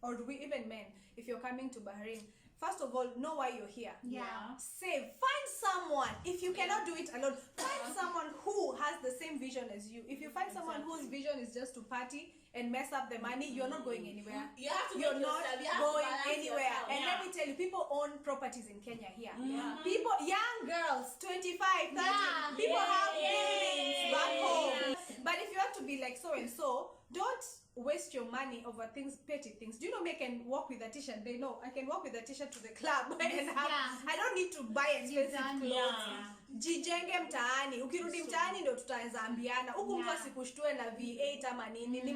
or even men, if you're coming to Bahrain, first of all, know why you're here. Yeah. Save. Find someone. If you cannot do it alone, find someone who has the same vision as you. If you find someone whose vision is just to party and mess up the money, you're not going anywhere. You have to You're make not yourself, you have to going balance anywhere. yourself. And Yeah. let me tell you, people own properties in Kenya here. Yeah. People, young girls, 25, 30, Yeah. people have Yeah. feelings back home. But if you have to be like so and so, don't waste your money over things, petty things. Do you know me, I can walk with a t-shirt? They know I can walk with a t-shirt to the club and have, Yeah. I don't need to buy expensive done. clothes. Yeah. Jijenge mtaani. Ukirudi mtaani ndio tutaanza ambiana. Huku mtu Yeah. asikushtue na V8 ama nini. Ni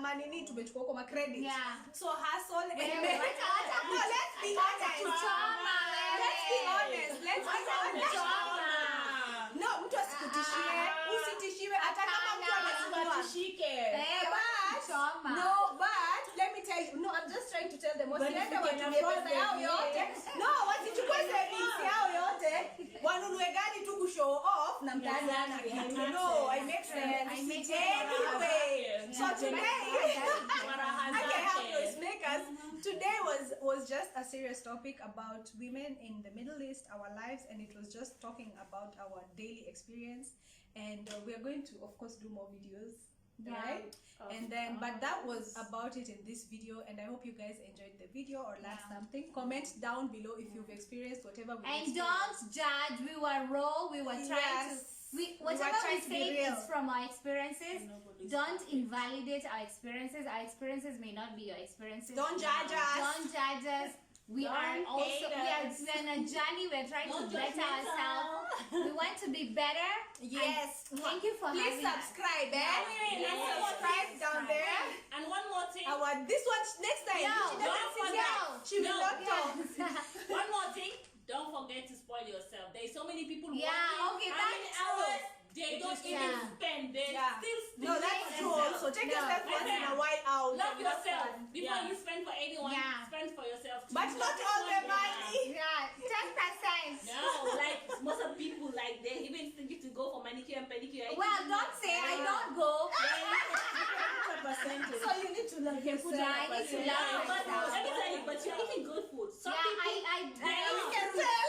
manini tumechukua kwa credit. Yeah. So hustle and Wewe, make- wacha No, let's be honest. kuchoma wewe. Let's be honest. Let's be honest. No, mtu asikutishie. Usitishiwe hata kama mtu anachukua. Kuchoma. No, but let me tell you. No, I'm just trying to tell them. But if Wasiende you can watumie afford pesa yao the yote. V8. No, wasichukue savings yao yote. Wanunue gari tu kushow off na mtaani hana Exactly. kitu. No, I make sense. I make sense. Anyway, so today, I can help Okay. those makers. Today was just a serious topic about women in the Middle East, our lives, and it was just talking about our daily experience. And we are going to, of course, do more videos, Yeah. right? And then, but that was about it in this video, and I hope you guys enjoyed the video or learned Yeah. something. Comment down below if you've experienced whatever we And experienced. don't judge. We were raw. We were trying Yes. to. We were Whatever we trying to be say real. is from our experiences. Nobody's Don't invalidate our experiences. Our experiences may not be your experiences. Don't judge us. Don't judge us. We Don't are also hate us. we are in a journey. We're trying to Don't better judgmental. ourselves. We want to be better. Yes. And thank you for Please having us. subscribe, eh? Yeah. Please subscribe down there. And one more thing. This one next time. No, she doesn't don't sit forget. here. She will No. not talk. One more thing. Don't forget to spoil yourself. There's so many people Yeah, working. okay, How many that's hours true. they don't Yeah. even spend. They Yeah. still No, that's true also. Take yourself once in a while out. Love and have yourself fun. before Yeah. you spend for anyone. Yeah. Spend for yourself too. But not all the money. Yeah, 10%. No, like most of people, like they even think to go for manicure and pedicure. Well, don't say I don't go. Put a percentage. So you need to love yourself. Yeah, I need to Yeah, love but myself. let me tell you, but you're eating good food. Some Yeah, people, I You can tell.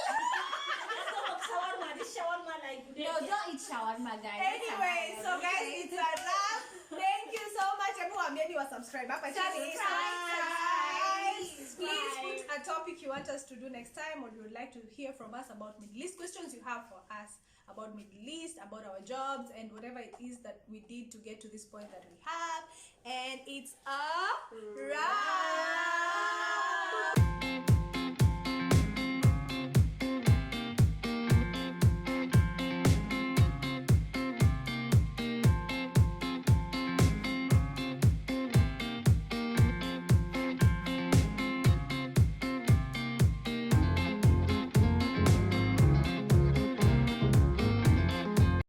let's go for shawarma. This shawarma, like, No, don't eat shawarma, guys. Anyway, so guys, it's a wrap. Thank you so much. Everyone, maybe you are subscribed. Please put a topic you want us to do next time, or you would like to hear from us about Middle East, questions you have for us about Middle East, about our jobs, and whatever it is that we did to get to this point that we have. And it's a wrap.